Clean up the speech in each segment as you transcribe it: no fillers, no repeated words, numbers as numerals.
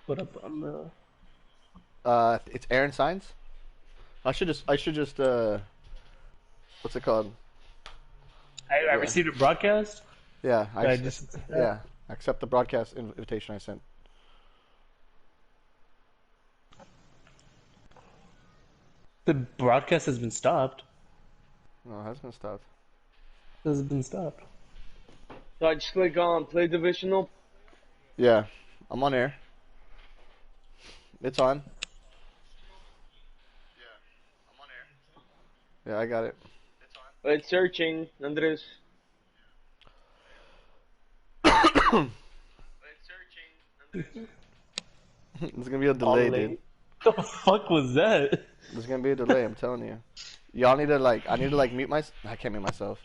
put up on the. It's Aaron Signs. I should just what's it called? I Yeah. received a broadcast. Yeah, I just accept that? yeah, I accept the broadcast invitation I sent. The broadcast has been stopped. No, it hasn't been stopped. Has it been stopped? So I just click on play divisional. Yeah, I'm on air. It's on. Yeah, I got it. It's searching, Andres. There's gonna be a delay, dude. What the fuck was that? There's gonna be a delay. I'm telling you. Y'all need to I need to mute my. I can't mute myself.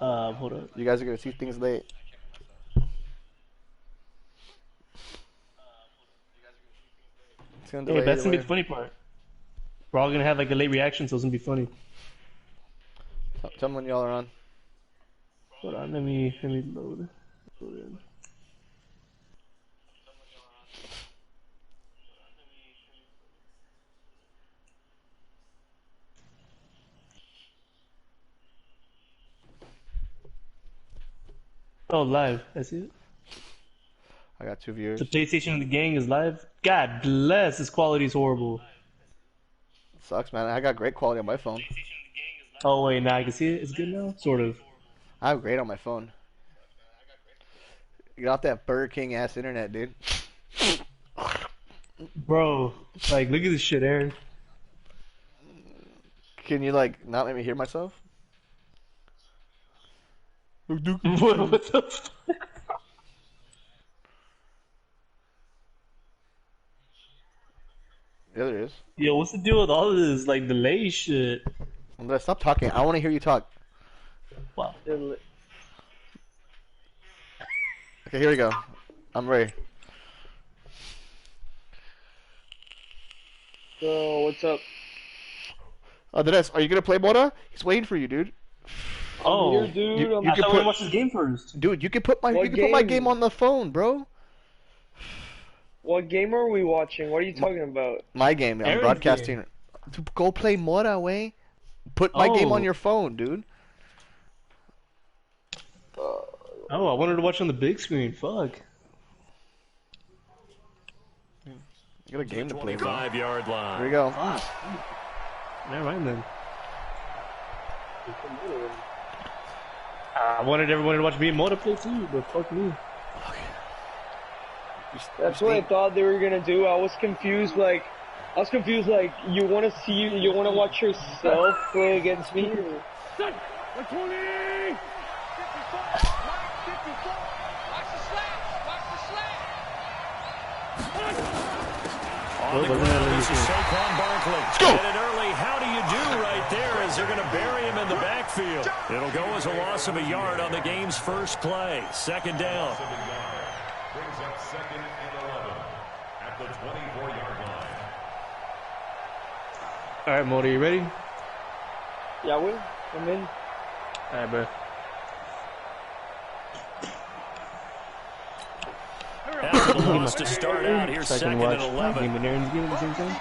Hold on. You guys are gonna see things late. It's gonna delay. Hey, that's gonna be way. the funny part. We're all gonna have like a late reaction, so it's gonna be funny. Tell me when y'all are on. Hold on, let me load in. Oh, live. I see it. I got 2 viewers. The PlzSittOn the gang is live. God bless, this quality is horrible. Sucks, man. I got great quality on my phone. Oh wait, now I can see it. It's good now, sort of. I have great on my phone. Get off that Burger King ass internet, dude. Bro, like, look at this shit, Aaron. Can you not let me hear myself? What the fuck? Yeah, there is. Yo, what's the deal with all of this, like, delay shit? Andres, stop talking. I want to hear you talk. Wow. Okay, here we go. I'm ready. So what's up? Andres, are you gonna play Mora? He's waiting for you, dude. Oh, Here, dude. You I can thought we watch this game first. Dude, you can put my What my game? game on the phone, bro. What game are we watching? What are you talking about? My game. I'm Aaron's broadcasting. game. Go play Mora, way. Put my game on your phone, dude. Oh, I wanted to watch on the big screen. Fuck. You got a game to play, bro. 25-yard line. Here we go. Never mind then. I wanted everyone to watch me and Moda play too, but fuck me. That's what I thought they were gonna do. I was confused. Like, you want to watch yourself play against me? On the ground, this is Saquon Barkley. Let's go. And an early how do you do right there as they're going to bury him in the backfield. It'll go as a loss of a yard on the game's first play. Second down. Brings up 2nd and 11 at the 24-yard line. All right, Moda, you ready? Yeah, I'm in. All right, bro. After the loss to start out, here's So I can 2nd watch and my 11. game and Aaron's game at the same time.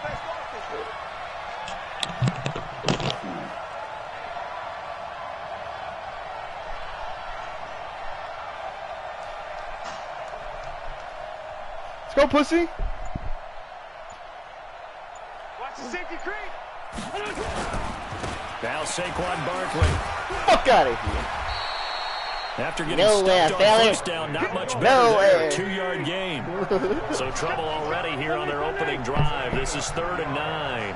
Let's go, pussy. Watch the safety creep. Now Saquon Barkley. Fuck out of here. After getting Nowhere, stuffed on fella. first down, not much better Nowhere. there. 2-yard gain. So trouble already here on their opening drive. This is 3rd and 9.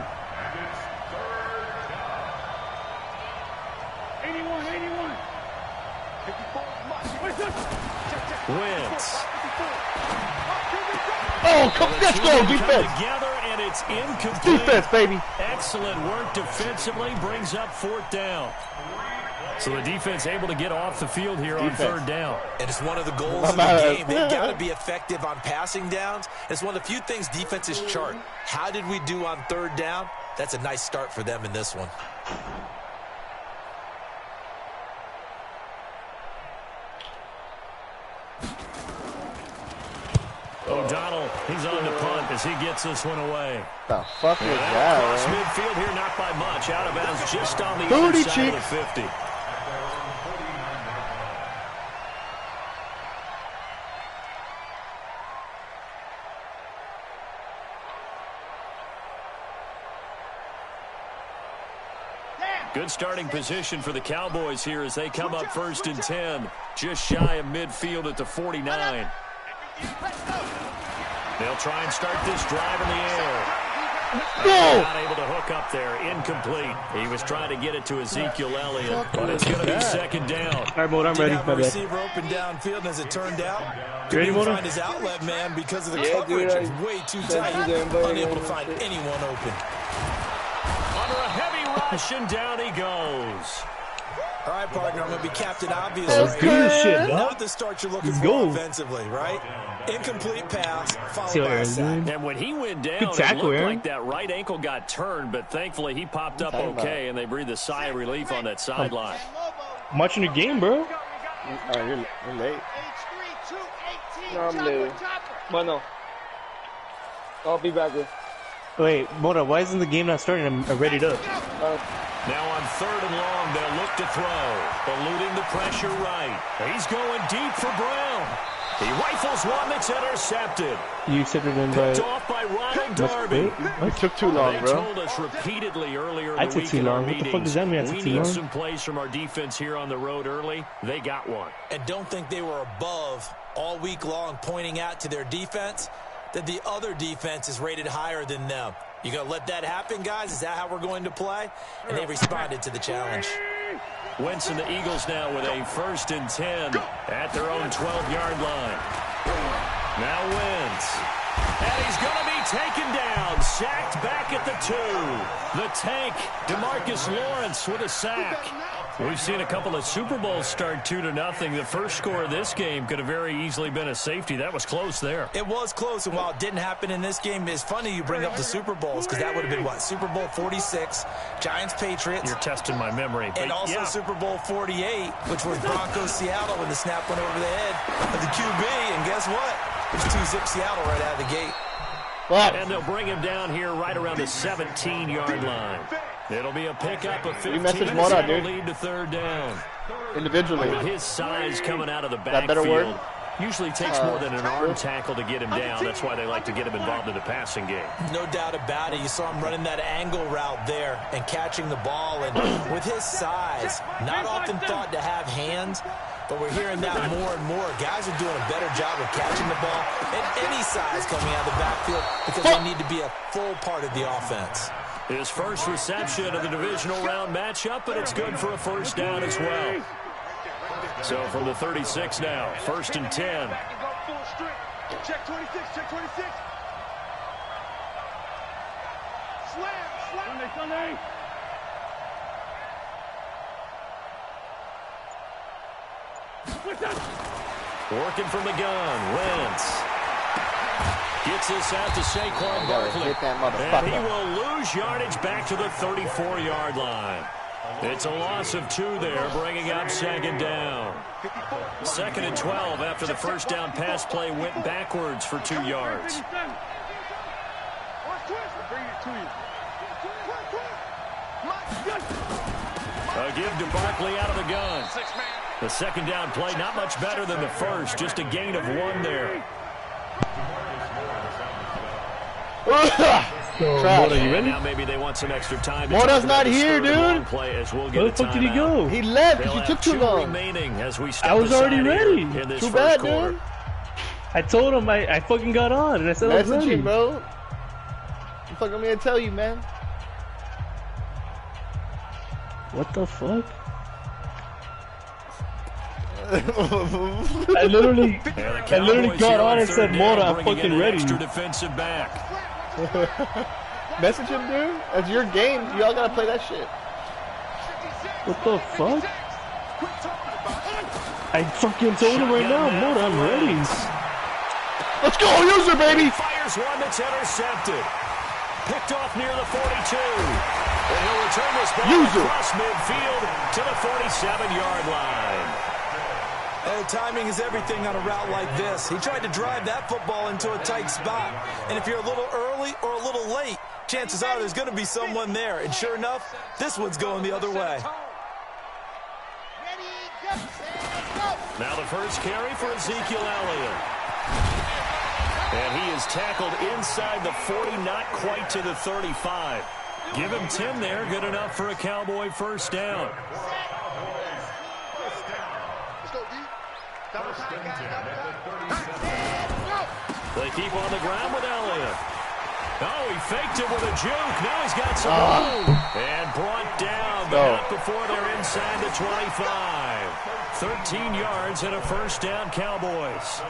81. Wentz. Oh, come, let's go, Come defense. together, and it's incomplete. Defense, baby. Excellent work defensively, brings up 4th down. So the defense able to get off the field here on 3rd down. And it's one of the goals of the game. They've got to be effective on passing downs. It's one of the few things defenses chart. How did we do on 3rd down? That's a nice start for them in this one. O'Donnell, he's on the punt as he gets this one away. The fuck was Across that? midfield here, not by much. Out of bounds just on the Booty other side of the cheeks. 50. Good starting position for the Cowboys here as they come up 1st and 10. Just shy of midfield at the 49. They'll try and start this drive in the air. No! Not able to hook up there. Incomplete. He was trying to get it to Ezekiel Elliott, but it's going to be 2nd down. All right, Mode, I'm ready. Have My a bad. receiver open downfield, and as it turned out, You ready, couldn't Mona? find his outlet man because of the Yeah, coverage. dude, It's way too sent tight. you the invite Unable to and find shit. anyone open. Under a heavy rush, and down he goes. All right, partner, I'm going to be Captain Obvious Let's right do here. this shit, Not dog. the start you're looking Let's for go. offensively, right? Incomplete pass, See followed what by a Aaron's sack. doing? And when he went down, Good it tackle, looked Aaron. like that right ankle got turned, but thankfully he popped up talking okay, and they breathed a sigh of relief on that sideline. I'm watching the game, bro. Oh, you're late. No, I'm late. Bueno. I'll be back with. Wait, Mona, why isn't the game not starting? I'm ready up. Now on 3rd and long, they'll look to throw. Eluding the pressure right. He's going deep for Brown. He rifles one that's intercepted. You said it in by... Picked off by Ronald That's Darby. great. It took too long, They bro. told us repeatedly earlier in I the took week too in our long. What the fuck meetings, does that mean I took we too need long? some plays from our defense here on the road early. They got one. And don't think they were above all week long, pointing out to their defense that the other defense is rated higher than them. You going to let that happen, guys? Is that how we're going to play? And they responded to the challenge. Wentz and the Eagles now with a 1st and 10 at their own 12-yard line. Now Wentz. And he's going to be taken down, sacked back at the 2. The tank, DeMarcus Lawrence with a sack. We've seen a couple of Super Bowls start 2-0. The first score of this game could have very easily been a safety. That was close there. It was close, and while it didn't happen in this game, it's funny you bring up the Super Bowls because that would have been, what, Super Bowl 46, Giants-Patriots, You're testing my memory. and But also yeah. Super Bowl 48, which was Broncos-Seattle when the snap went over the head of the QB, and guess what? There's 2-zip Seattle right out of the gate. And they'll bring him down here right around the 17-yard line. It'll be a pickup of 15. message Mora, That'll dude. lead to 3rd down. Individually. With his size coming out of the that better word? backfield, usually takes more than an arm tackle to get him down. That's why they like to get him involved in the passing game. No doubt about it. You saw him running that angle route there and catching the ball. And with his size, not often thought to have hands, but we're hearing that more and more. Guys are doing a better job of catching the ball at any size coming out of the backfield because they need to be a full part of the offense. His first reception of the divisional round matchup, but it's good for a 1st down as well. So from the 36 now, 1st and 10. Check 26, check 26. Slam. Sunday. Working from the gun, Wentz. Gets this out to Saquon Barkley. Hit that And he motherfucker. will lose yardage back to the 34-yard line. It's a loss of 2 there, bringing up 2nd down. 2nd and 12 after the first down pass play went backwards for 2 yards. A give to Barkley out of the gun. The 2nd down play, not much better than the first, just a gain of 1 there. Mona, you ready? Now maybe they want some extra time. Mora's not here, dude. Play as we'll get Where a the fuck did he timeout. go? He left They'll because you have took too 2 long. remaining as we step I was already aside ready. here in this Too first bad, quarter. dude. I told him I fucking got on, and I said I was Message ready. him, bro. What the fuck I'm gonna tell you, man? What the fuck? I literally Cowboys got here on and 3rd said, down, Mona, I'm bringing in fucking an ready. Extra defensive back. Message him, dude. That's your game. Y'all gotta play that shit. What the fuck? I fucking told him right now, Mona, I'm ready. Let's go, user, baby. Fires one that's intercepted. Picked off near the 42. And he'll return this ball User. across midfield to the 47-yard line. Oh, timing is everything on a route like this. He tried to drive that football into a tight spot. And if you're a little early or a little late, chances are there's going to be someone there. And sure enough, this one's going the other way. Now the first carry for Ezekiel Elliott. And he is tackled inside the 40, not quite to the 35. Give him 10 there, good enough for a Cowboy first down. They keep on the ground with Elliott. Oh, he faked it with a juke. Now he's got some room. And brought down, but not before they're inside the 25. 13 yards and a first down, Cowboys.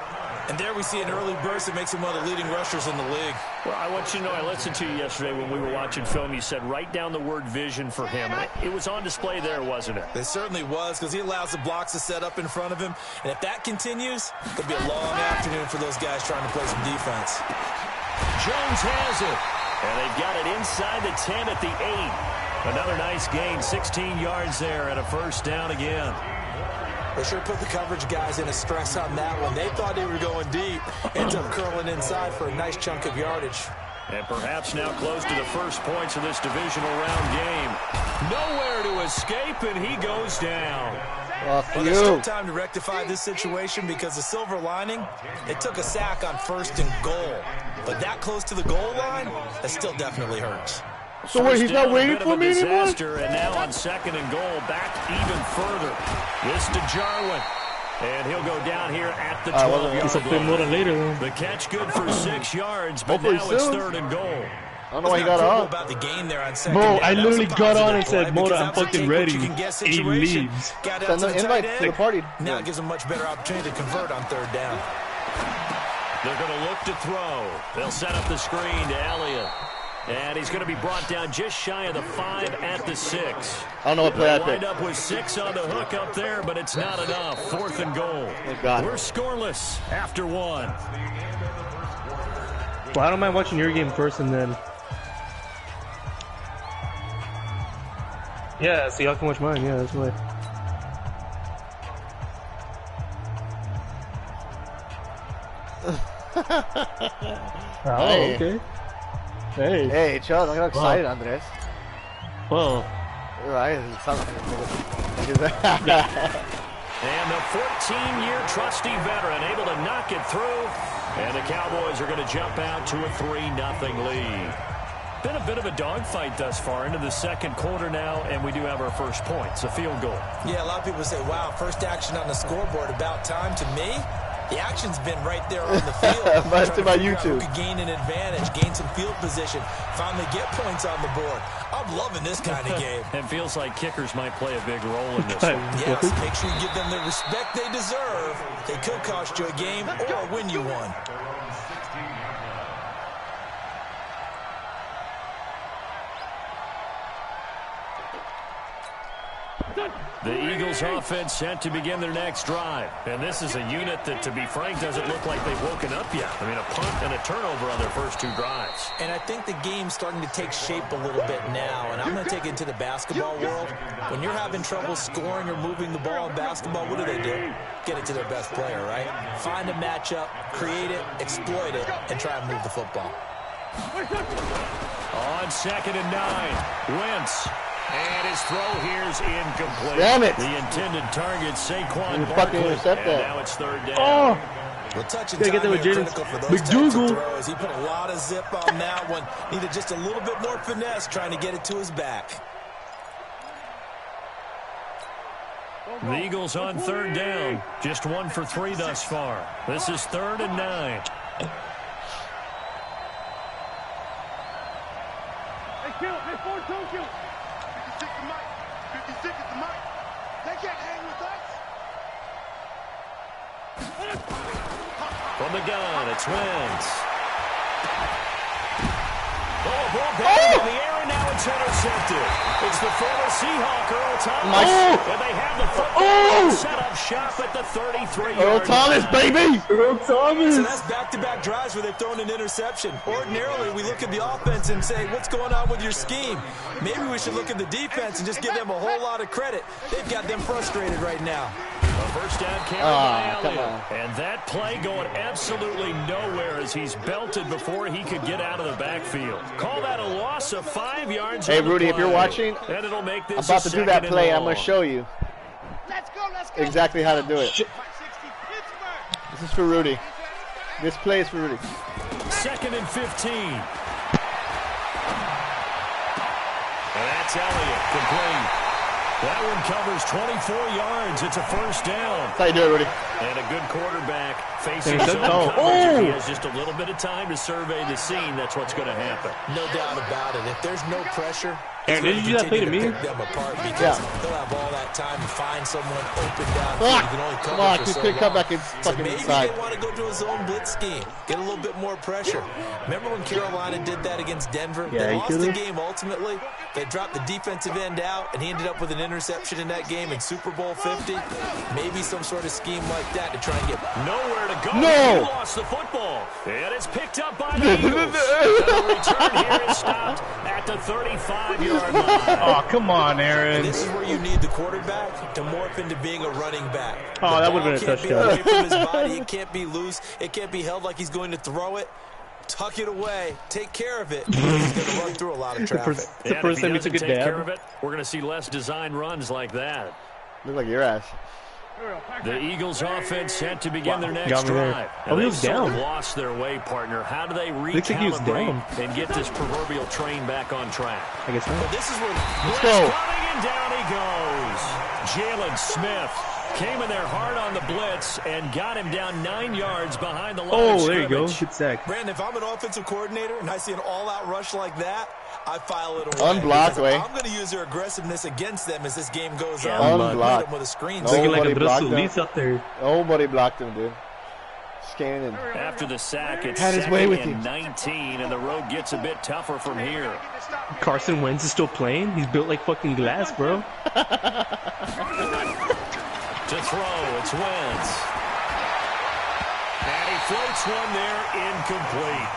And there we see an early burst that makes him one of the leading rushers in the league. Well, I want you to know, I listened to you yesterday when we were watching film. You said write down the word vision for him. It was on display there, wasn't it? It certainly was, because he allows the blocks to set up in front of him. And if that continues, it'll be a long afternoon for those guys trying to play some defense. Jones has it. And they've got it inside the 10 at the 8. Another nice gain, 16 yards there and a first down again. They sure put the coverage guys in a stress on that one. They thought they were going deep. Ends up curling inside for a nice chunk of yardage. And perhaps now close to the first points of this divisional round game. Nowhere to escape, and he goes down. Well, there's still time to rectify this situation, because the silver lining, it took a sack on 1st and goal. But that close to the goal line, that still definitely hurts. So wait, he's not waiting for me anymore? And now on 2nd and goal, back even further. This to Jarwin. And he'll go down here at the 12-yard line. The catch good for 6 yards, but now it's 3rd and goal. I don't know why he got on. About the game there on 2nd. Bro, I literally got on and said, Moda, I'm fucking ready. 8 leads. Send the invite to the party. Now it gives him much better opportunity to convert on 3rd down. They're going to look to throw. They'll set up the screen to Elliott. And he's going to be brought down just shy of the 5 at the 6. I don't know what play I picked. Lined up with 6 on the hook up there, but it's not enough. 4th and goal. We're scoreless after 1. Well, I don't mind watching your game first and then. Yeah, so y'all can watch mine. Yeah, that's why. Oh, okay. Hey, chill, don't get excited, Andres. Well. Right, and the 14-year trusty veteran able to knock it through. And the Cowboys are going to jump out to a 3-0 lead. Been a bit of a dogfight thus far into the 2nd quarter now, and we do have our first points, a field goal. Yeah, a lot of people say, wow, first action on the scoreboard, about time. To me, the action's been right there on the field. Trying to my YouTube. Who could gain an advantage, gain some field position, finally get points on the board. I'm loving this kind of game. It feels like kickers might play a big role in this one. Yes, make sure you give them the respect they deserve. They could cost you a game or win you one. The Eagles offense set to begin their next drive. And this is a unit that, to be frank, doesn't look like they've woken up yet. I mean, a punt and a turnover on their first 2 drives. And I think the game's starting to take shape a little bit now. And I'm going to take it to the basketball world. When you're having trouble scoring or moving the ball in basketball, what do? Get it to their best player, right? Find a matchup, create it, exploit it, and try and move the football. On 2nd and 9, Wentz. And his throw here's incomplete. Damn it. The intended target, Saquon fucking Barkley. intercept And that. now it's 3rd down. Oh! Well, touch and Gotta get timing that with are Jaden's critical for those types of McDougal. throws. He put a lot of zip on that one. Needed just a little bit more finesse trying to get it to his back. The Eagles on 3rd down. Just 1 for 3 thus far. This is 3rd and 9. Hey, kill. Hey, 4-2 kill. 56 to Mike. 56 is the Mike. They can't hang with us. From the gun, it's Wentz. Oh, ball down in the air, and now it's intercepted. It's the former Seahawk, Earl Thomas. And they have the football set up shop at the 33-yard line. Earl Thomas, baby! Earl Thomas! So that's back-to-back drives where they've thrown an interception. Ordinarily, we look at the offense and say, what's going on with your scheme? Maybe we should look at the defense and just give them a whole lot of credit. They've got them frustrated right now. A first down carry by come Elliott. on. And that play going absolutely nowhere as he's belted before he could get out of the backfield. Call that a loss of 5 yards. Hey, on the Rudy, if you're play. watching, And it'll make this I'm about to do that play. I'm going to show you Let's go. exactly how to do it. 60 This is for Rudy. This play is for Rudy. 2nd and 15. And that's Elliott, complete. That one covers 24 yards. It's a first down. That's how you do it, Rudy. And a good quarterback facing There zone you go. coverage. If he has just a little bit of time to survey the scene, that's what's going to happen. No doubt about it. If there's no pressure, Aaron, did you do that play to me? pick them apart because he'll have all that time to find someone open down. You can only Come cover on, for he's so going to come long. back and So fucking maybe inside. they want to go to a zone blitz scheme, get a little bit more pressure. Remember when Carolina did that against Denver? Yeah, They he lost the could've. game ultimately. They dropped the defensive end out, and he ended up with an interception in that game in Super Bowl 50. Maybe some sort of scheme like that to try and get Nowhere to go. No! He lost the football. And it's picked up by the Eagles. And the return here is stopped at the 35-yard line. Oh, come on, Aaron. This is where you need the quarterback to morph into being a running back. Oh, The that would've ball been a can't be touchdown. away from his body. It can't be loose. It can't be held like he's going to throw it. Tuck it away. Take care of it. He's going to run through a lot of traffic. It's the And first if time he doesn't took a take care dab. of it, we're going to see less design runs like that. Look like your ass. The Eagles offense set to begin their next Got me there. drive. Oh, he They've was sort of down. lost their way, partner. How do they Looks like he was recalibrate and get this proverbial train back on track? I guess not. But this is where Let's Blitz go. coming, and down he goes. Jalen Smith came in there hard on the blitz and got him down 9 yards behind the line of Oh, there you go. scrimmage. Good sack. Brandon, if I'm an offensive coordinator and I see an all-out rush like that, I file it away. Unblocked, Because way. I'm going to use their aggressiveness against them as this game goes Yeah, on. unblocked. Hit them with a screen. No. Looking like a Nobody blocked Drasulis out there. Nobody blocked him, dude. Scanning him. After the sack, it's Had his way 2nd with and him. 19, and the road gets a bit tougher from here. Carson Wentz is still playing. He's built like fucking glass, bro. To throw, it's Wentz. And he floats one there, incomplete.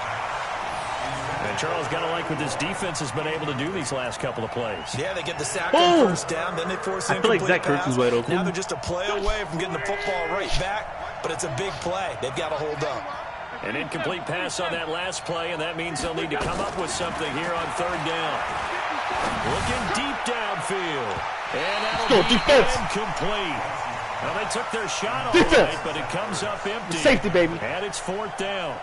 And Charles, got to like what this defense has been able to do these last couple of plays. Yeah, they get the sack Oh! on first down, then they force an I feel like incomplete Zach Ertz pass. is wide open. Now they're just a play away from getting the football right back, but it's a big play. They've got to hold up. An incomplete pass on that last play, and that means they'll need to come up with something here on 3rd down. Looking deep downfield. And that'll Let's go, be defense. incomplete. Well, they took their shot all Defense. right, but it comes up empty. Safety, baby. And it's 4th down.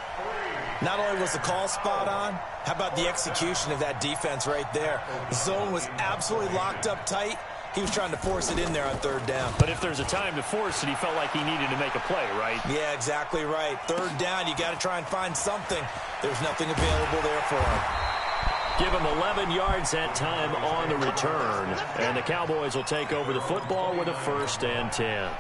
Not only was the call spot on, how about the execution of that defense right there? The zone was absolutely locked up tight. He was trying to force it in there on 3rd down. But if there's a time to force it, he felt like he needed to make a play, right? Yeah, exactly right. 3rd down, you got to try and find something. There's nothing available there for him. Give him 11 yards that time on the return. And the Cowboys will take over the football with a 1st and 10.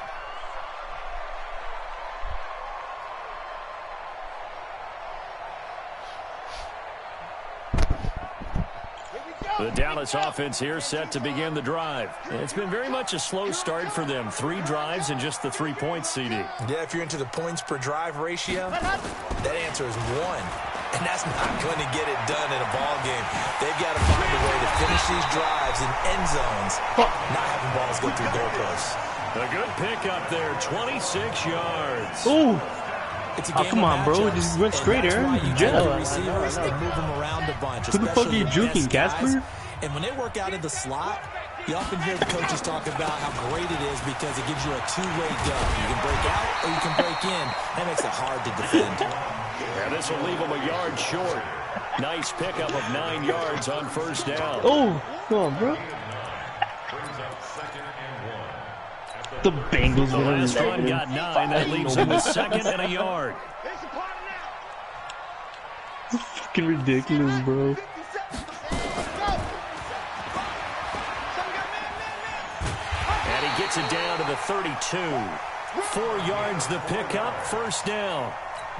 The Dallas offense here set to begin the drive. It's been very much a slow start for them. 3 drives and just the 3 points, CD. Yeah, if you're into the points per drive ratio, that answer is 1. And that's not going to get it done in a ball game. They've got to find a way to finish these drives in end zones, not having balls go through goalposts. A good pickup there, 26 yards. Ooh. It's a Oh, game come of on, bro. matchups, Just run straight, and that's Aaron. why you Yeah. take the receivers and move them around a bunch. Who the fuck are you especially the juking, best guys. Casper? And when they work out in the slot, you often hear the coaches talk about how great it is because it gives you a two-way go. You can break out or you can break in. That makes it hard to defend. And this will leave him a yard short. Nice pickup of 9 yards on 1st down. Oh, come on, bro. The Bengals The win. last one got 9. That leaves him with 2nd and a yard. It's fucking ridiculous, bro. And he gets it down to the 32. 4 yards the pickup, 1st down.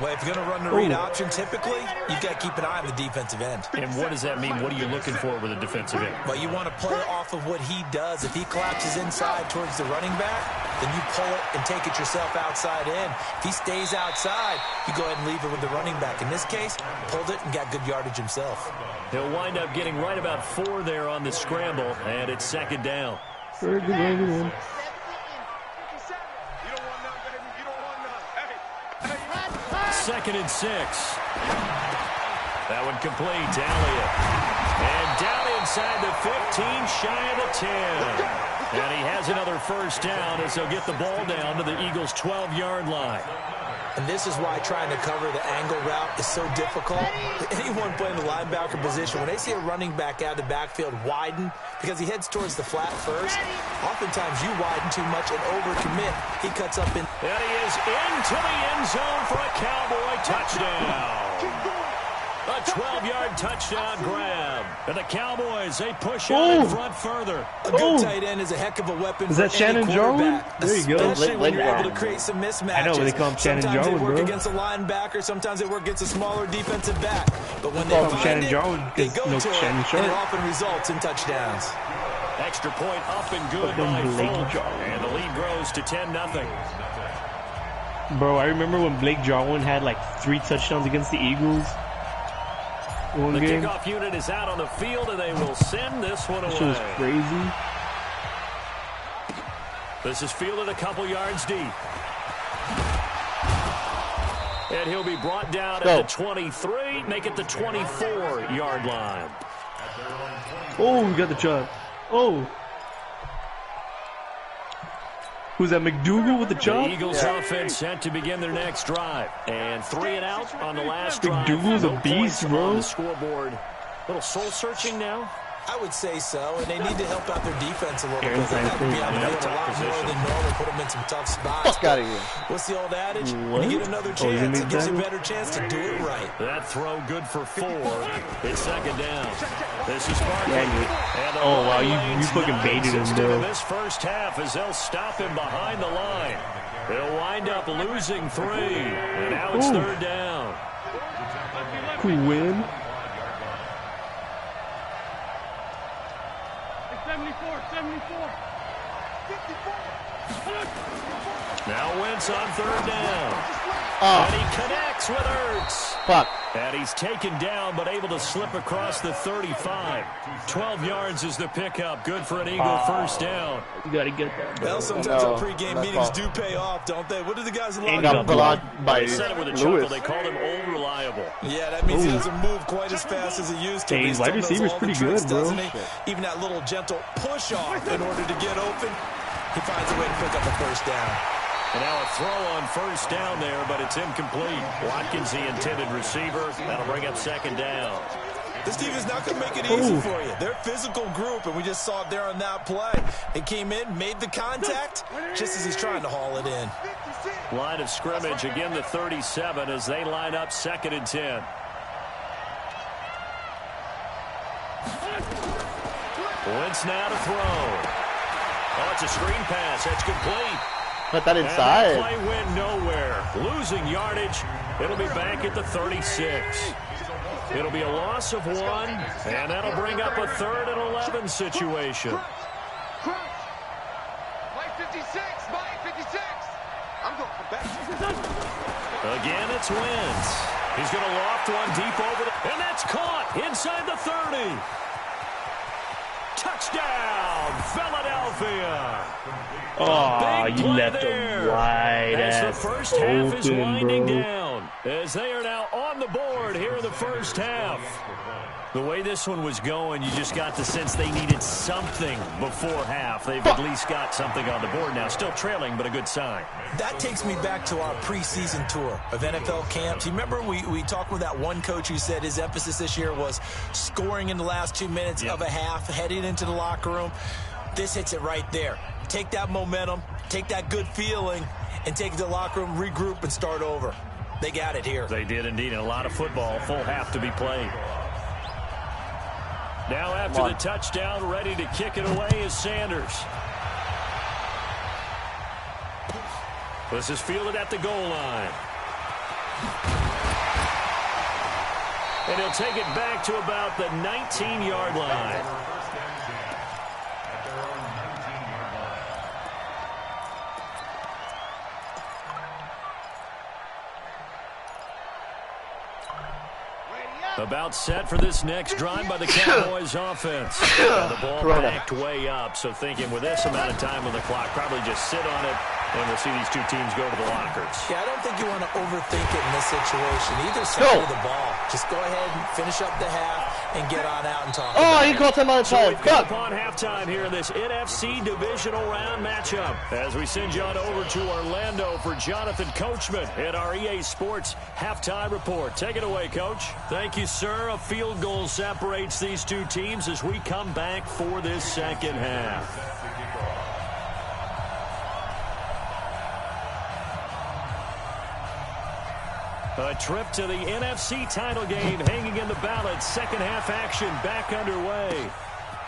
Well, if you're going to run the read option, typically, you've got to keep an eye on the defensive end. And what does that mean? What are you looking for with a defensive end? Well, you want to play off of what he does. If he collapses inside towards the running back, then you pull it and take it yourself outside in. If he stays outside, you go ahead and leave it with the running back. In this case, pulled it and got good yardage himself. He'll wind up getting right about 4 there on the scramble, and it's 2nd down. Very good one, good one. 2nd and 6. That one complete to Elliott. And down inside the 15, shy of the 10. And he has another first down as they'll get the ball down to the Eagles' 12-yard line. And this is why trying to cover the angle route is so difficult. Anyone playing the linebacker position, when they see a running back out of the backfield widen, because he heads towards the flat first, oftentimes you widen too much and overcommit. He cuts up in. And he is into the end zone for a Cowboy touchdown. A 12-yard touchdown grab. And the Cowboys, they push out in front further. A good tight end is a heck of a weapon. Is that Shannon Jarwin? There you go. Especially when you're able to create some mismatches. I know they call him Shannon Jarwin, Sometimes they work bro. against a linebacker. Sometimes they work against a smaller defensive back. But when they Call him find Shannon it, Jarwin they because go no to it, Shannon and Sharp. it often results in touchdowns. Extra point up and good by Folk. And the lead grows to 10-0. Bro, I remember when Blake Jarwin had like 3 touchdowns against the Eagles. The Game. kickoff unit is out on the field, and they will send this one away. This was crazy. This is fielded a couple yards deep. And he'll be brought down at the 23, make it the 24-yard line. Oh, we got the chop. Oh. Who's that, McDougal with the chop? The Eagles offense set to begin their next drive. And 3 and out on the last drive. McDougal's a beast, bro. On the scoreboard. Little soul-searching now. I would say so, and they need to help out their defense a little bit. Aaron's They have to be trying able to to do a lot more than normal, put them in some tough spots. Fuck out of here. What's the old adage? What? When you get another Oh, chance, you it gives you a mean better chance to do it right. That throw good for 4. It's 2nd down. This is Barkley. Yeah, oh, wow, you fucking baited him, though. bro. This first half as they'll stop him behind the line. They'll wind up losing 3. And now it's 3rd down. Quinn. 74. Now Wentz on 3rd down. Oh, And he connects with Ertz. fuck. And he's taken down, but able to slip across the 35. 12 yards is the pickup. Good for an Eagle first down. You gotta get that, bro. Well, sometimes No, our pregame that's meetings all. do pay off, don't they? What do the guys in the Ain't locker got room blocked by They said it with a chuckle. Lewis. They called him old reliable. Yeah, that means he Ooh. doesn't move quite as fast as he used to. Hey, He his still wide knows receiver's all the pretty tricks, good, bro. doesn't he? Even that little gentle push off in order to get open, he finds a way to pick up a first down. And now a throw on first down there, but it's incomplete. Watkins, the intended receiver. That'll bring up 2nd down. This team is not going to make it easy for you. They're a physical group, and we just saw it there on that play. He came in, made the contact, just as he's trying to haul it in. Line of scrimmage, again the 37 as they line up 2nd and 10. Wentz now to throw. Oh, it's a screen pass. That's complete. Put that And inside. that play went nowhere. Losing yardage. It'll be back at the 36. It'll be a loss of 1, and that'll bring up a 3rd and 11 situation. My 56. I'm going back. Again, it's Wentz. He's going to loft one deep over and that's caught inside the 30. Touchdown, Philadelphia. Oh, Big you play left there. him wide As ass the first half is open, winding bro. down, as they are now on the board here in the first half. The way this one was going, you just got the sense they needed something before half. They've at least got something on the board now. Still trailing, but a good sign. That takes me back to our preseason tour of NFL camps. You remember we talked with that one coach who said his emphasis this year was scoring in the last 2 minutes of a half, heading into the locker room. This hits it right there. Take that momentum, take that good feeling, and take it to the locker room, regroup, and start over. They got it here. They did indeed, and a lot of football, full half to be played. Now after the touchdown, ready to kick it away is Sanders. This is fielded at the goal line. And he'll take it back to about the 19-yard line. About set for this next drive by the Cowboys offense. And the ball backed way up, so thinking with this amount of time on the clock, probably just sit on it And we'll see these two teams go to the lockers. Yeah, I don't think you want to overthink it in this situation. Either side of the ball. Just go ahead and finish up the half and get on out and talk about he it. called time out of So time. we've come upon halftime here in this NFC divisional round matchup. As we send you on over to Orlando for Jonathan Coachman in our EA Sports halftime report. Take it away, Coach. Thank you, sir. A field goal separates these two teams as we come back for this second half. A trip to the NFC title game hanging in the balance. Second half action back underway.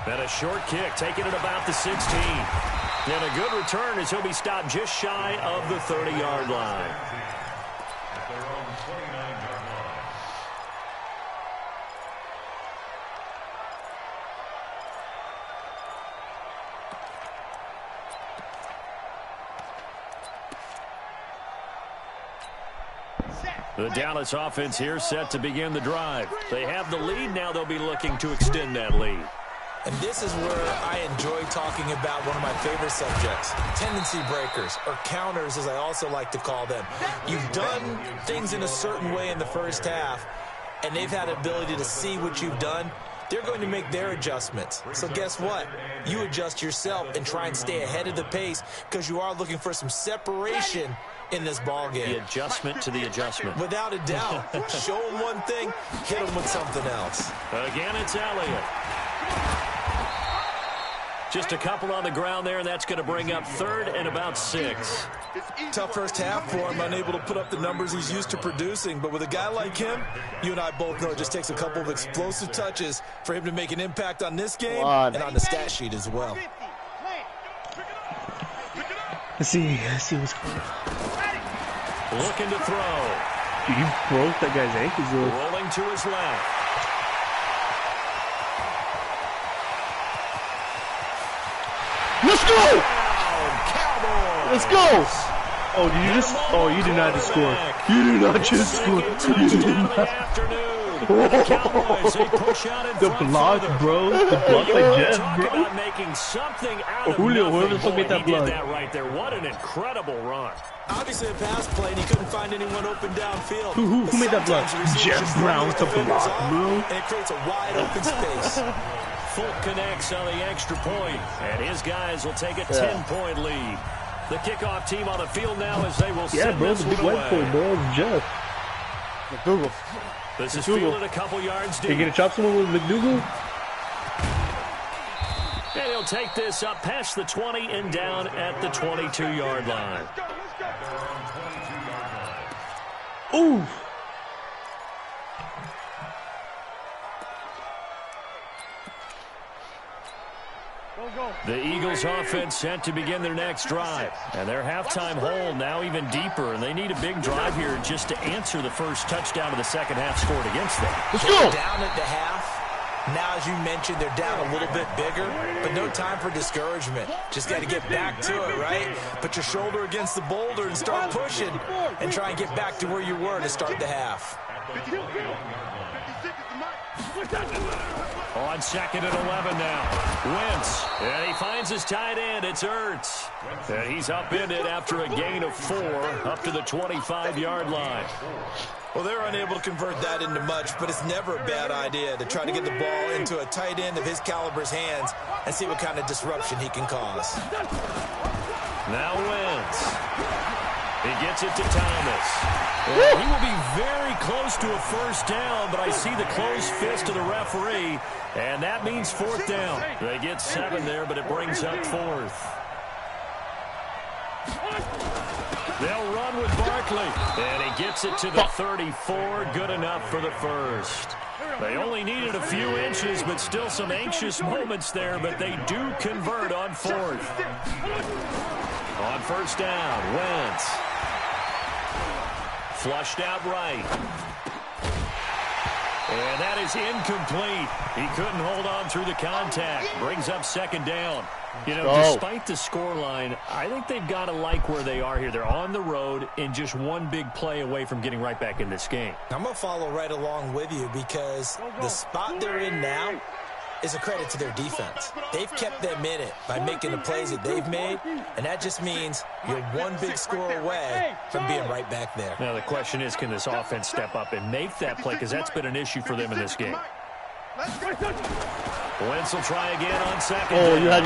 And a short kick taken at about the 16. And a good return as he'll be stopped just shy of the 30-yard line. At their own 29-yard line. The Dallas offense here set to begin the drive. They have the lead. Now they'll be looking to extend that lead. And this is where I enjoy talking about one of my favorite subjects, tendency breakers, or counters as I also like to call them. You've done things in a certain way in the first half, and they've had the ability to see what you've done. They're going to make their adjustments. So guess what? You adjust yourself and try and stay ahead of the pace because you are looking for some separation in this ball game. The adjustment to the adjustment. Without a doubt. Show them one thing, hit them with something else. Again, it's Elliott. Just a couple on the ground there, and that's going to bring up third and about 6. Tough first half for him, unable to put up the numbers he's used to producing. But with a guy like him, you and I both know it just takes a couple of explosive touches for him to make an impact on this game and on the stat sheet as well. Let's see what's going on. Looking to throw. Dude, you broke that guy's ankles, though. Rolling to his left. Let's go! Cowboys. Let's go! Oh, did you just? Oh, you did not just score. You did not just score. You did not. The block, bro. The block by Jeff, bro. Making something out of Julio, whoever the nothing. fuck made that He did block. that right there. What an incredible run. Obviously a pass play, and he couldn't find anyone open downfield. Who made that block? Sometimes the receiver Jeff just Brown runs to the defenders block, off, bro. and it creates a wide open space. Fulk connects on the extra point, and his guys will take a 10-point lead. The kickoff team on the field now as they will send bro, this the big one white boy, away. bro. It's Jeff. Google. This is McDougal. fielded a couple yards deep. You gonna chop someone with McDougal? And he'll take this up past the 20 and down at the 22-yard line. Ooh. The Eagles offense set to begin their next drive. And their halftime hole now even deeper. And they need a big drive here just to answer the first touchdown of the second half scored against them. Let's go! Down at the half. Now, as you mentioned, they're down a little bit bigger, but no time for discouragement. Just got to get back to it, right? Put your shoulder against the boulder and start pushing and try and get back to where you were to start the half. On second and 11 now. Wentz. And he finds his tight end. It's Ertz. And he's upended after a gain of 4 up to the 25-yard line. Well, they're unable to convert that into much, but it's never a bad idea to try to get the ball into a tight end of his caliber's hands and see what kind of disruption he can cause. Now Wentz. He gets it to Thomas. And he will be very close to a first down, but I see the closed fist of the referee, and that means 4th down. They get 7 there, but it brings up 4th. They'll run with Barkley, and he gets it to the 34. Good enough for the first. They only needed a few inches, but still some anxious moments there, but they do convert on 4th. On first down, Wentz. Flushed out right. And that is incomplete. He couldn't hold on through the contact. Brings up 2nd down. You know, despite the scoreline, I think they've got to like where they are here. They're on the road and just one big play away from getting right back in this game. I'm going to follow right along with you because the spot they're in now, is a credit to their defense. They've kept them in it by making the plays that they've made, and that just means you're one big score away from being right back there. Now the question is, can this offense step up and make that play, because that's been an issue for them in this game. Wentz will try again on second. Oh, you had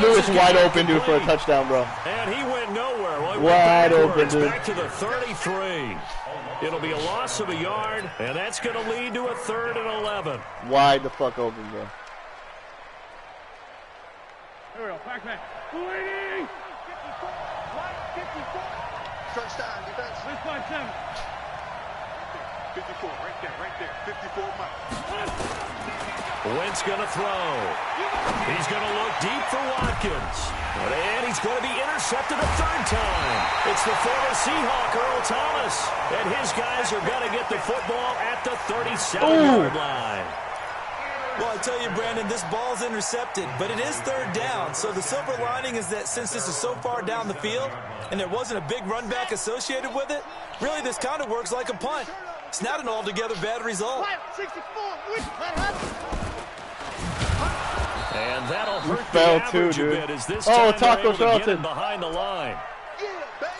Lewis wide open, dude, for a touchdown, bro. And he went nowhere. Well, he wide went open, dude. Back to the 33. It'll be a loss of a yard, and that's going to lead to a 3rd and 11. Wide the fuck open, bro. Here we go. Back. Bleeding. 54. First down, defense. 54, right there. 54 miles. Wentz going to throw. He's going to look deep for Watkins. And he's going to be intercepted a 3rd time. It's the former Seahawk, Earl Thomas. And his guys are going to get the football at the 37-yard line. Well, I tell you, Brandon, this ball's intercepted, but it is 3rd down. So the silver lining is that since this is so far down the field and there wasn't a big run back associated with it, really this kind of works like a punt. It's not an altogether bad result. And that'll hurt the average a bit as this time they're able to get him behind the line.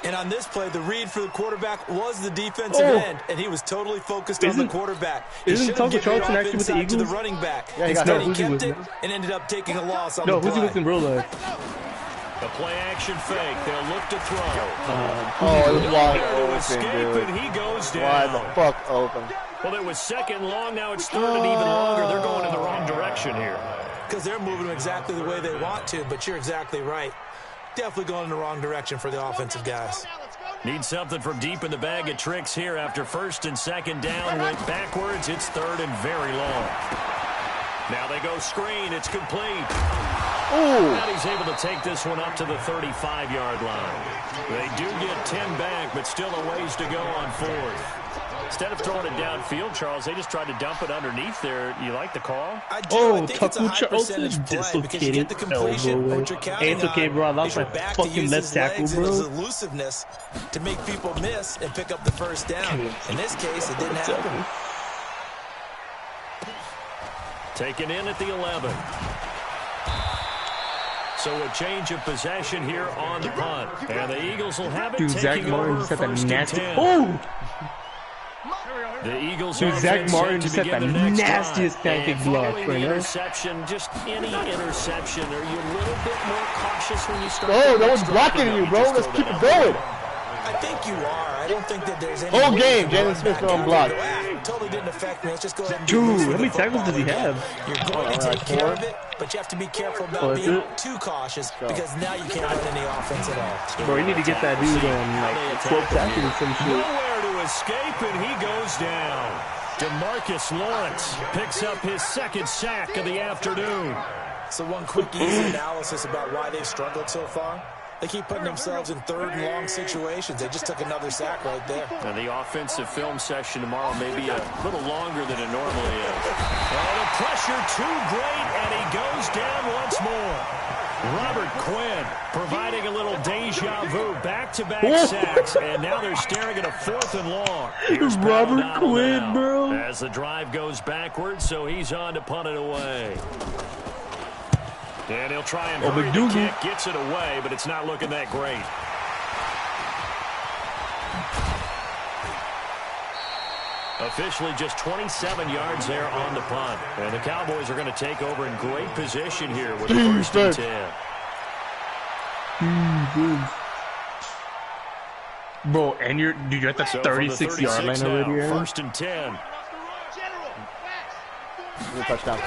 And on this play, the read for the quarterback was the defensive end, and he was totally focused on the quarterback. He should have given it off inside to the running back. Instead, he kept it and ended up taking a loss on the play. No, who's he with in real life? The play-action fake. They'll look to throw. Oh, it was wide to escape, open, and he goes down. Wide the fuck open. Well, it was 2nd long. Now it's 3rd and even longer. They're going in the wrong direction here. Because they're moving exactly the way they want to, but you're exactly right. Definitely going in the wrong direction for the offensive guys. Need something from deep in the bag of tricks here after 1st and 2nd down. Went backwards. It's 3rd and very long. Now they go screen. It's complete. And he's able to take this one up to the 35-yard line. They do get 10 back, but still a ways to go on 4th. Instead of throwing it downfield, Charles, they just tried to dump it underneath there. You like the call? I do. I think it's a high percentage play because you get the completion, but you're counting it's okay, bro. I lost my fucking left tackle, bro. His elusiveness to make people miss and pick up the 1st down. In this case, it didn't happen. Taken in at the 11. So a change of possession here on the punt. And the Eagles will have it. Dude, Zach Martin just had that nasty. The Eagles. Dude, Zach Martin just had the nastiest pancake block right now. Interception, just any interception. Are you a little bit more cautious when you start? Oh, no one's blocking you, bro. Let's keep it going. I think you are. I don't think that there's any. Whole game, Jalen Smith's on block. Totally didn't affect me. Let's just go ahead and Dude, how many tackles does he have? You're going to take care of it, but you have to be careful about being too cautious because now you can't run any offense at all. Bro, you need to get that dude like 12 tackles or some shit. Nowhere to escape, and he goes down. DeMarcus Lawrence picks up his 2nd sack of the afternoon. So one quick, easy analysis about why they've struggled so far. They keep putting themselves in 3rd and long situations. They just took another sack right there. Now the offensive film session tomorrow may be a little longer than it normally is. Oh, the pressure too great, and he goes down once more. Robert Quinn providing a little deja vu, back-to-back sacks, and now they're staring at a 4th and long. Here's Robert Quinn, bro. As the drive goes backwards, so he's on to punt it away. And he'll try and hurry the kick, gets it away, but it's not looking that great. Officially just 27 yards there on the punt. And the Cowboys are going to take over in great position here with the 1st and 10. Bro, and you're at the 36-yard line already. 1st and 10. Good touchdown.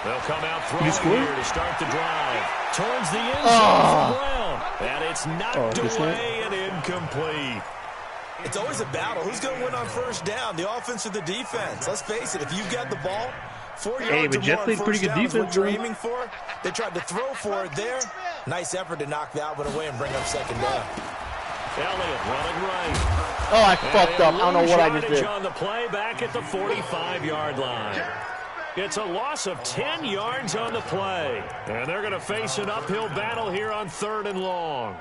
They'll come out throwing here to start the drive. Turns the end zone for Brown. And it's knocked away and incomplete. It's always a battle. Who's going to win on 1st down, the offense or the defense? Let's face it, if you've got the ball, 4 yards or more on 1st down is what you're aiming for. They tried to throw for it there. Nice effort to knock that one away and bring up 2nd down. Elliott running right. Oh, I fucked up. I don't know what I just did. On the play back at the 45-yard line. It's a loss of 10 yards on the play. And they're going to face an uphill battle here on 3rd and long.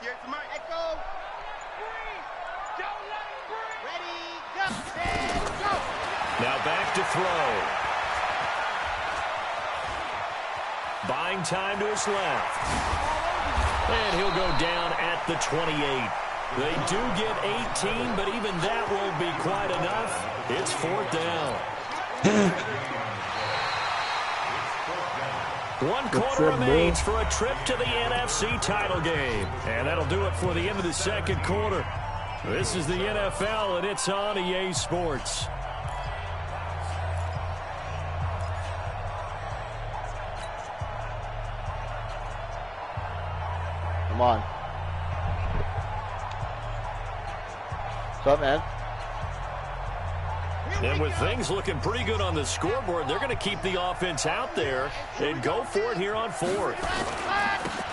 Get the mic. Let go. Breathe. Don't let him breathe. Ready, go. Set, go. Now back to throw. Buying time to his left. And he'll go down at the 28. They do get 18, but even that won't be quite enough. It's 4th down. 1 quarter remains for a trip to the NFC title game. And that'll do it for the end of the 2nd quarter. This is the NFL, and it's on EA Sports. Come on. What's up, man? And with things looking pretty good on the scoreboard, they're going to keep the offense out there and go for it here on 4th.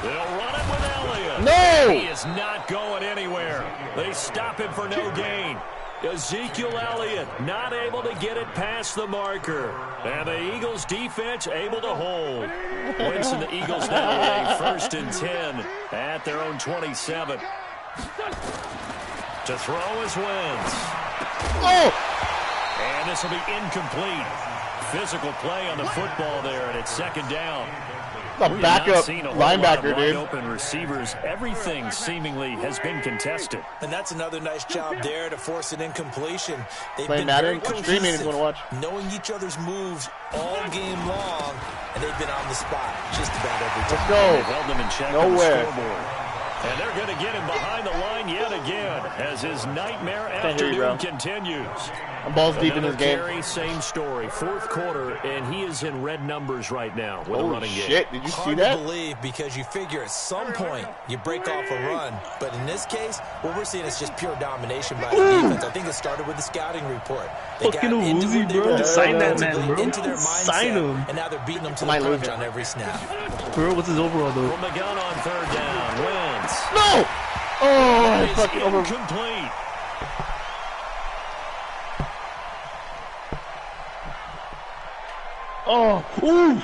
They'll run it with Elliott. No! He is not going anywhere. They stop him for no gain. Ezekiel Elliott not able to get it past the marker. And the Eagles defense able to hold. Winston, the Eagles now a 1st and 10 at their own 27. To throw is Wentz. Oh! And this will be incomplete. Physical play on the football there, and it's 2nd down. The backup linebacker, dude. Open receivers, everything seemingly has been contested. And that's another nice job there to force an incompletion. They've Playing been very Madden, streaming if you want to watch. knowing each other's moves all game long, and they've been on the spot just about every time. Let's go. They've held them in check on the Nowhere. scoreboard. And they're going to get him behind the line yet again as his nightmare afternoon continues. I'm balls deep in this game. Carry, same story. 4th quarter, and he is in red numbers right now with a running game. Shit, did you see Hard that? to believe because you figure at some point you break off a run. But in this case, what we're seeing is just pure domination by the defense. I think it started with the scouting report. They Fucking got into Uzi, where they bro. were Sign that man, defensively, bro. into their mindset, Sign him. and now they're beating them to the Might lose punch him. on every snap. Bro, what's his overall, though? From the gun on 3rd down. Wentz. No! Oh, I It's fucking over. incomplete. Oh, ooh.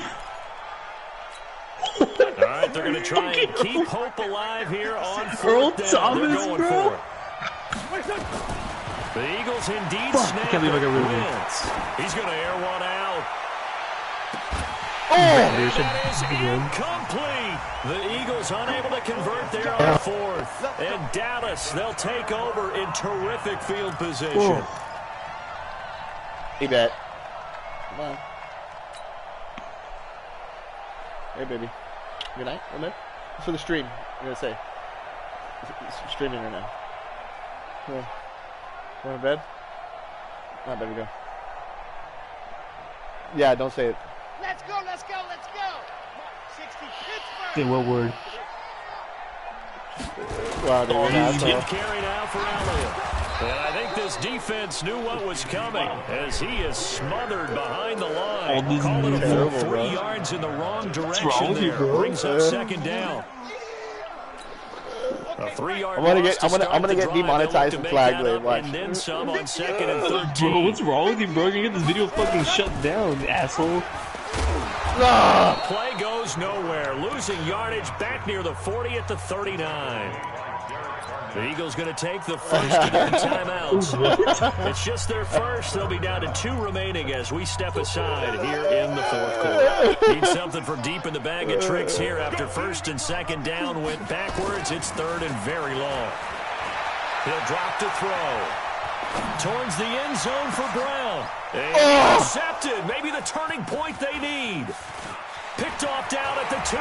All right, they're going to try and keep hope alive here on 4th Earl down. Thomas, They're going bro. for it. The Eagles indeed Fuck, I snap can't believe I got rid of him. Wentz. He's going to air one out. Oh! And that is incomplete. The Eagles unable to convert there on 4th. And Dallas, they'll take over in terrific field position. He bet. Come on. Hey, baby. Good night. Good night. It's for the stream. I'm going to say. It's streaming right now. Yeah. Going to bed? Not bed we go. Yeah, don't say it. Let's go, let's go, let's go. 60 Pittsburgh. Say what word? Wow, dude, you're an asshole. Good carry now for Elliott. And I think this defense knew what was coming as he is smothered behind the line. Oh, this Call it a is full terrible, 3 bro. yards in the wrong wrong direction with you, there. bro? Brings up 2nd down. A 3-yard I'm gonna loss get- to I'm gonna- start I'm gonna the get drive. demonetized They'll look from to Flag make that Blade, up watch. And then some on 2nd and Bro, 13. what's wrong with you, bro? You get this video fucking shut down, asshole. Ah! Play goes nowhere. Losing yardage back near the 40 at the 39. The Eagles going to take the first of their timeouts. It's just their first. They'll be down to 2 remaining as we step aside here in the 4th quarter. Need something from deep in the bag of tricks here after 1st and 2nd down went backwards. It's 3rd and very long. He'll drop to throw. Towards the end zone for Brown. And intercepted. Maybe the turning point they need. Picked off down at the 2.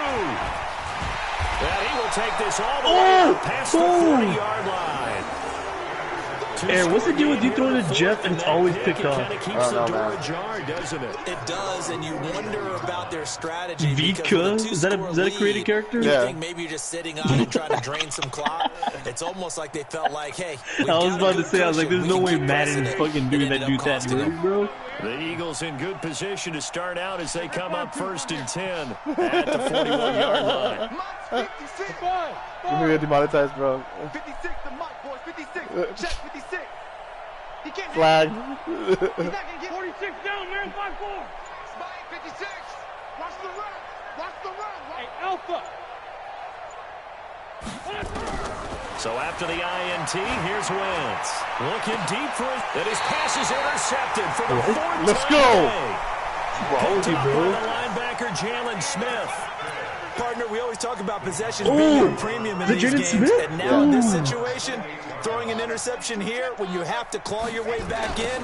And he will take this all the way past the 40-yard line. Aaron, what's the deal with you throwing to Jeff and it's always picked off? It kind of keeps the door ajar, doesn't it? It does, and you wonder about their strategy. Vidka? Is that a creative character? You Yeah. think maybe you're just sitting on and trying to drain some clock. It's almost like they felt like, hey, I was about to say, I was like, there's no way Madden is fucking doing that dude that dirty, bro. The Eagles in good position to start out as they come up 1st and 10 at the 41-yard line. 56. You're gonna get demonetized, bro. 56, the mic, boys. 56. Check 56. He can't Flag. He's not gonna get 46 down, man. 5-4. Spike 56. Watch the run. Watch the run. Hey, Alpha. So after the INT, here's Wentz. Looking deep for it. And his pass is intercepted for the fourth Let's time go. today. Picked up by the linebacker, Jalen Smith. Partner, we always talk about possessions being a premium in these games. Smith? And now in this situation, throwing an interception here when you have to claw your way back in,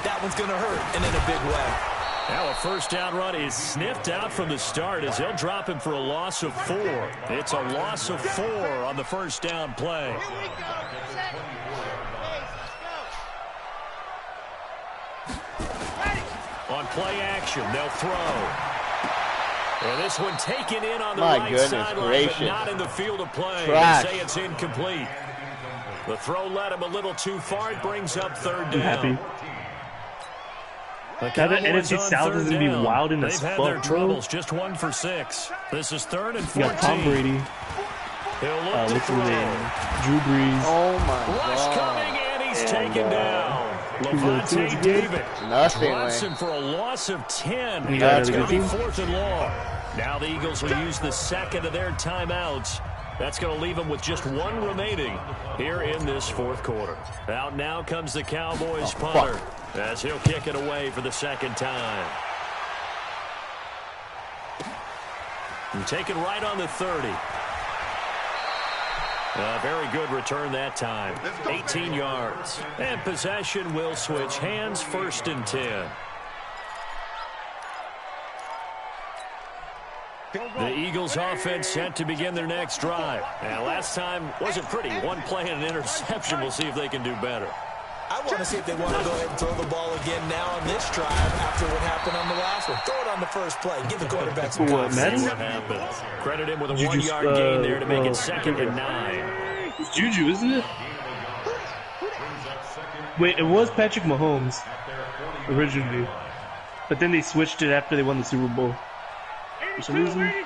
that one's going to hurt, and in a big way. Now a first down run is sniffed out from the start as they'll drop him for a loss of 4. It's a loss of 4 on the first down play. On play action, they'll throw. And this one taken in on the right sideline, but not in the field of play. They say it's incomplete. The throw led him a little too far. It brings up third down. Happy. Now the NFC South is going to be wild in the They've had their troubles, just 1 for 6. This is 3rd and 14. You got Tom Brady. He'll look to throw. Drew Brees. Oh my Rush God. coming, and he's taken down. Levante David. Nothing, Drops man. him for a loss of 10. That's going to be good. 4th and long. Now the Eagles will use the second of their timeouts. That's going to leave them with just 1 remaining here in this 4th quarter. Out now comes the Cowboys punter as he'll kick it away for the second time. And taken right on the 30. A very good return that time. 18 yards. And possession will switch hands, 1st and 10. The Eagles offense set to begin their next drive. And last time wasn't pretty. 1 play and an interception. We'll see if they can do better. I want to see if they want to go ahead and throw the ball again now on this drive after what happened on the last one. Throw it on the first play. Give the quarterback some confidence. What happens? Credit him with a 1-yard gain there to make it 2nd and 9. It's Juju, isn't it? Wait, it was Patrick Mahomes originally, but then they switched it after they won the Super Bowl. For some reason, they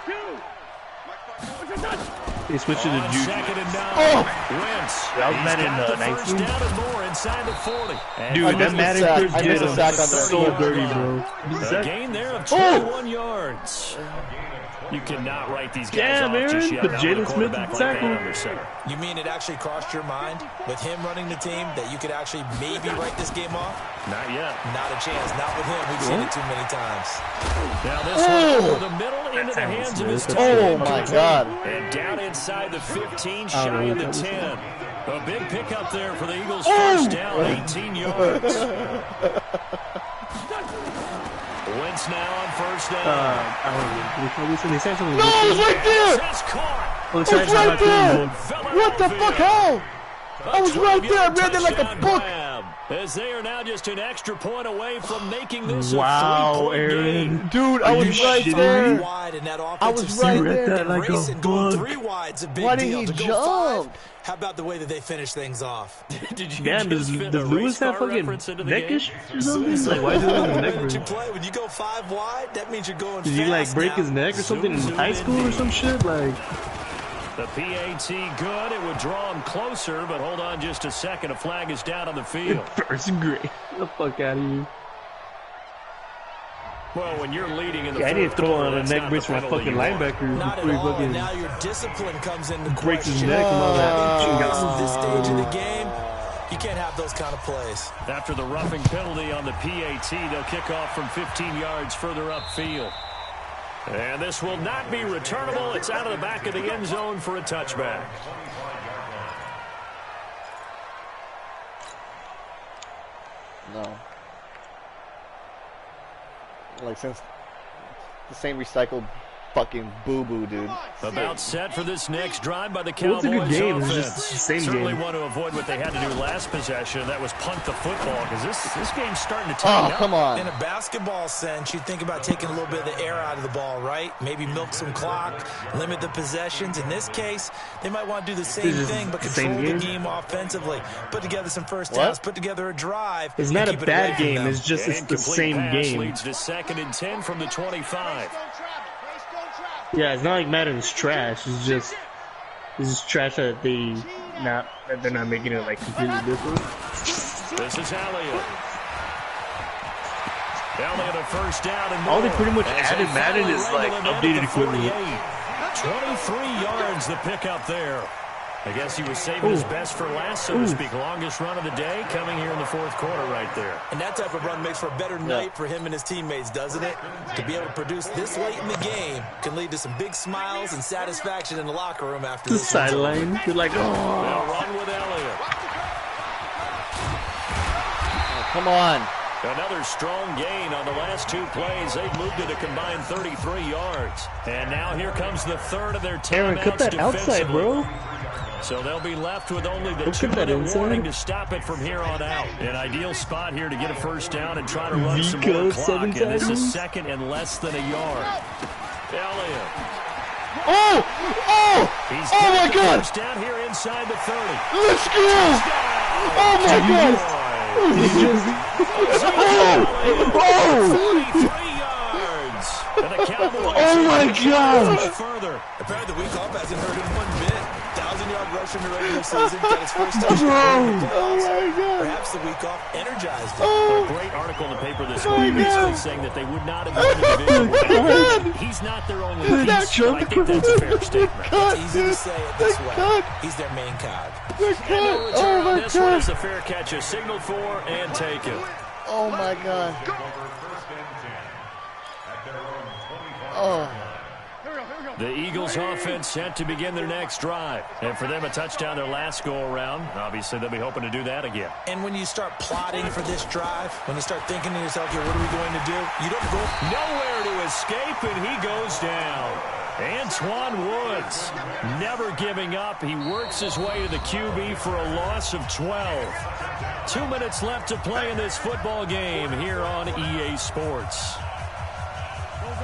switched it to Juju. 2nd and 9. That was Madden 19. Down and more inside the 40. Dude, that Madden first did him sack on that. so dirty, bro. A gain there of 21 yards. You cannot write these guys off just yet. But Jalen Smith tackled. You mean it actually crossed your mind with him running the team that you could actually maybe write this game off? Not yet. Not a chance. Not with him. We've seen it too many times. Now this one over the middle into the hands of his tight Oh end. my God. And down inside the 15, shy of the 10. A big pickup there for the Eagles. First down, 18 yards. Wentz now on first down. I don't know. They said something. No, it was right there. It's caught. Well, It was right there. Fell What the out of fuck? field. How? I was right there. I read it like a Touchdown book. grab, as they are now just an extra point away from making this Wow, a 3-point Aaron. game. Dude, I was you right shitting there. Wide in that I offensive was right zone. there. That like a Racing, going bug. 3 wide's a big Why deal. didn't he To go jump? 5, how about the way that they finish things off? Did you Damn, just does fit a Lewis race have car fucking reference into the neck game? issues or something? Like, why is he on the neck That you brace? play when you go 5 wide, that means you're going Did fast he like break now. his neck or something in high school or some shit? Like, The PAT good. It would draw him closer, but hold on just a second. A flag is down on the field. first grade. Get the fuck out of here. Well, when you're leading in the Yeah, I need to fourth throw quarter, on a that's neck not brace the for my penalty fucking you want. linebacker Not before he at all. And fucking now your discipline comes into breaks his question. neck and all that. At this stage of the game, you can't have those kind of plays. After the roughing penalty on the PAT, they'll kick off from 15 yards further upfield. And this will not be returnable. It's out of the back of the end zone for a touchback. No. Like, since the same recycled fucking boo-boo, dude. About set for this next drive by the Well, it's a Cowboys good game. It's offense. just the same Certainly game. want to avoid what they had to do last possession. That was punt the football, because this game's starting to tighten Oh, up. come on. In a basketball sense, you think about taking a little bit of the air out of the ball, right? Maybe milk some clock, limit the possessions. In this case, they might want to do the same This is thing, but the same control the game? game offensively. Put together some first What? downs, put together a drive. It's and not a keep it away bad from game. them. It's just it's the Incomplete same pass game. leads to 2nd and 10 from the 25. Yeah, it's not like Madden's trash. It's just trash that they're not making it like completely different. This is Elliott. Elliott a first down and more. All they pretty much As added they Madden finally is like wrangle him in at updated the equipment. 48. 23 yards the pickup there. I guess he was saving his best for last, so to speak. Longest run of the day coming here in the fourth quarter right there. And that type of run makes for a better night for him and his teammates, doesn't it? To be able to produce this late in the game can lead to some big smiles and satisfaction in the locker room after The this. sideline. You're like, They'll oh. run with Elliott. Come on. Another strong gain on the last two plays. They've moved it a combined 33 yards. And now here comes the third of their timeouts. Aaron, cut that outside, bro. So they'll be left with only the 2-minute warning to stop it from here on out. An ideal spot here to get a first down and try to run some more clock. And this is second and less than a yard. Elliott. Oh! Oh! He's my God! First down here inside the 30. Let's go! Oh my God! Oh! 43 yards. And the Cowboys. Oh my God! Further. Apparently the week off hasn't hurt him one bit. 1,000-yard rush in the regular season. Got his first touchdown in the playoffs. Oh my God! Perhaps the week off energized him. A great article in the paper this week basically saying that they would not have won the division. He's not their only piece, but I think that's a fair statement. It's easy to say it this way. He's their main cog. Oh my this one is a fair catch, is signaled for and taken. Oh my God! Oh. The Eagles offense set to begin their next drive. And for them, a touchdown their last go-around. Obviously, they'll be hoping to do that again. And when you start plotting for this drive, when you start thinking to yourself, okay, what are we going to do? You don't go nowhere to escape, and he goes down. Antoine Woods, never giving up. He works his way to the QB for a loss of 12. 2 minutes left to play in this football game here on EA Sports.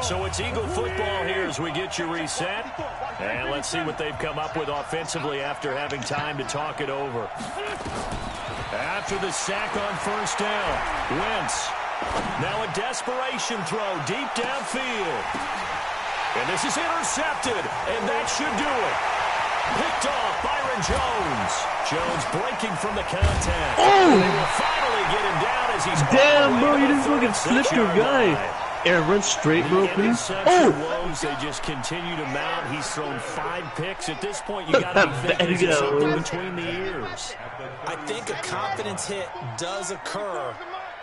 So it's Eagle football here as we get you reset. And let's see what they've come up with offensively after having time to talk it over. After the sack on first down, Wentz. Now a desperation throw deep downfield. And this is intercepted, and that should do it. Picked off Byron Jones. Jones breaking from the contact. Oh! They will finally get him down as he's damn, bro, you didn't fucking slip your guy. Aaron, run straight, bro, please. Oh! Woes, they just continue to mount. He's thrown 5 picks. At this point, you got to be thinking there's something between the ears. I think a confidence hit does occur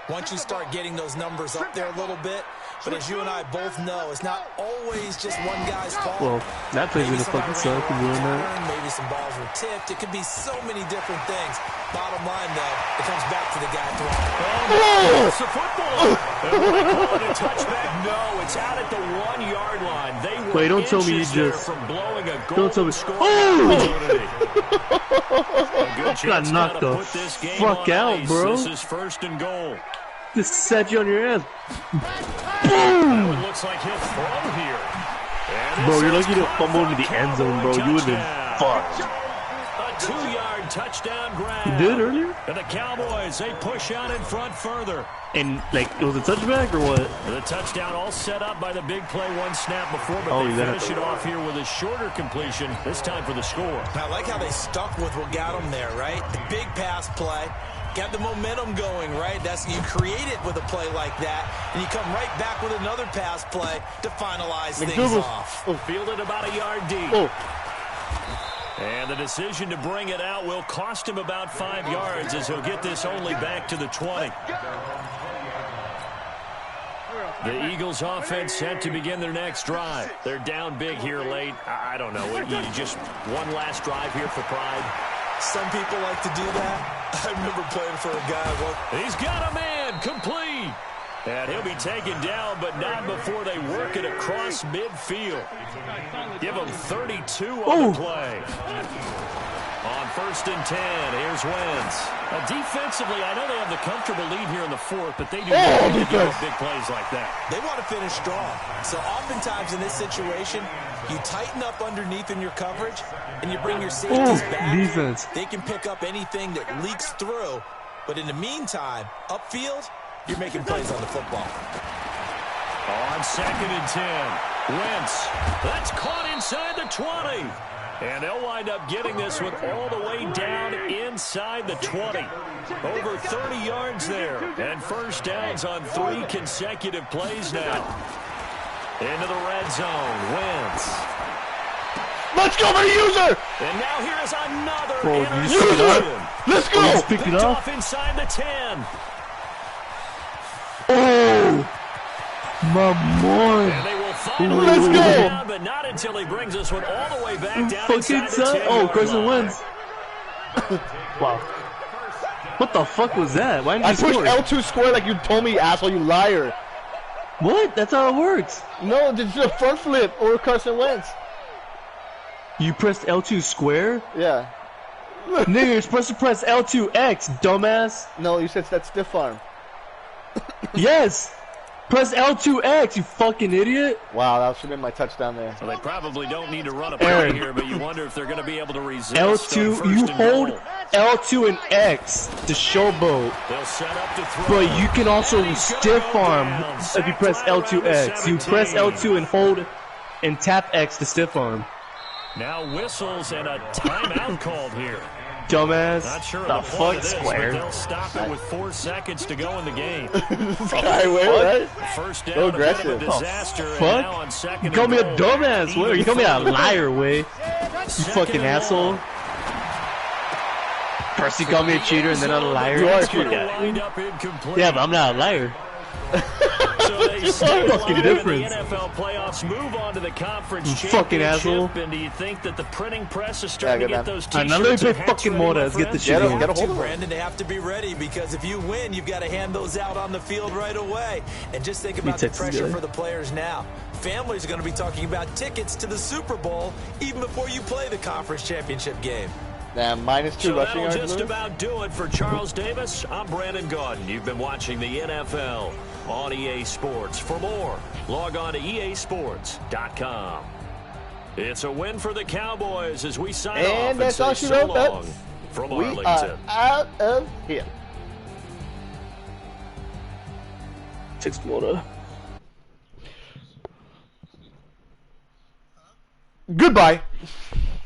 once you start getting those numbers up there a little bit. But as you and I both know, it's not always just one guy's fault. Well, that play's gonna fucking suck if doing that. Maybe some balls were tipped. It could be so many different things. Bottom line, though, it comes back to the guy throwing. Oh, it's a football. Call it a touchback? No, it's out at the 1-yard line. They were wait, don't tell me you just from blowing a don't tell me. Got knocked the fuck out, bro. This is first and goal. Just set you on your ass. That one looks like he'll throw here. Bro, you're lucky to fumble into the end zone, bro. You would've been fucked. A 2-yard touchdown grab. You did earlier? And the Cowboys, they push out in front further. And, like, it was a touchback or what? The touchdown all set up by the big play one snap before, but they finish it off here with a shorter completion, this time for the score. I like how they stuck with what got them there, right? The big pass play. Got the momentum going, right? That's you create it with a play like that, and you come right back with another pass play to finalize things off. Fielded about a yard deep. Oh. And the decision to bring it out will cost him about 5 yards as he'll get this only back to the 20. The Eagles offense set to begin their next drive. They're down big here late. I don't know. You just one last drive here for pride. Some people like to do that. I remember playing for a guy. He's got a man complete. And he'll be taken down, but not before they work it across midfield. Give him 32 on the play. On first and 10, here's Wentz. Defensively, I know they have the comfortable lead here in the fourth, but they do not want to give up big plays like that. They want to finish strong. So oftentimes in this situation, you tighten up underneath in your coverage, and you bring your safeties back. Defense. They can pick up anything that leaks through. But in the meantime, upfield, you're making plays on the football. On second and 10, Wentz. That's caught inside the 20. And they'll wind up getting this one all the way down inside the 20. Over 30 yards there. And first downs on 3 consecutive plays now. Into the red zone, Wentz. Let's go for the user! And now here is another Bro, you just interception. Let's go! Let's pick it Picked up. off inside the 10. Oh, my boy. And they will finally Let's bring go. it down, but not until he brings this one all the way back down Fucking inside the son. 10. Oh, Carson Wentz. Wow. What the fuck was that? Why didn't I you pushed score? L2 square like you told me, asshole, you liar. What? That's how it works. No, it's a front flip or Carson Wentz. You pressed L2 square? Yeah. Nigga, you're supposed to press L2X, dumbass. No, you said that stiff arm. Yes. Press L2X, you fucking idiot. Wow, that should have been my touchdown there. So they probably don't need to run a play Aaron. here, but you wonder if they're going to be able to resist. L2, on you first and hold goal. L2 and X to showboat. They'll set up to throw. But you can also And he's gonna stiff go arm down. if you press Sacked right around the L2X. You press 17. L2 and hold and tap X to stiff arm. Now whistles and a timeout called here. Dumbass. Not sure The of the point fuck of this, but square. they'll stop it with 4 seconds to go in the game. Skyway, right? First down, So a bit of aggressive. a disaster, and Fuck? now on second You call and me a goal. dumbass, Way. You call me a liar, Way. You Second fucking and asshole. long. First you call me a cheater and then a liar. You are a Fuck cheater. that. Lined up incomplete. Yeah, but I'm not a liar. So they stay fucking alive difference. in the NFL playoffs, move on to the conference You championship. fucking asshole. And do you think that the printing press is starting Yeah, to good get man. those Alright, t-shirts now let me and play hats fucking ready, more my to get the friend? shit going. Get a hold of him. Brandon, they have to be ready because if you win, you've got to hand those out on the field right away. And just think about the text this pressure guy. for the players now. Families are going to be talking about tickets to the Super Bowl even before you play the conference championship game. Damn, -2 So rushing that'll yards. just Lewis. about do it for Charles Davis. I'm Brandon Gaudin. You've been watching the NFL on EA Sports. For more, log on to easports.com. It's a win for the Cowboys as we sign off And and that's say all she so wrote, long folks. from We are Arlington. out of here. Exploder. Goodbye.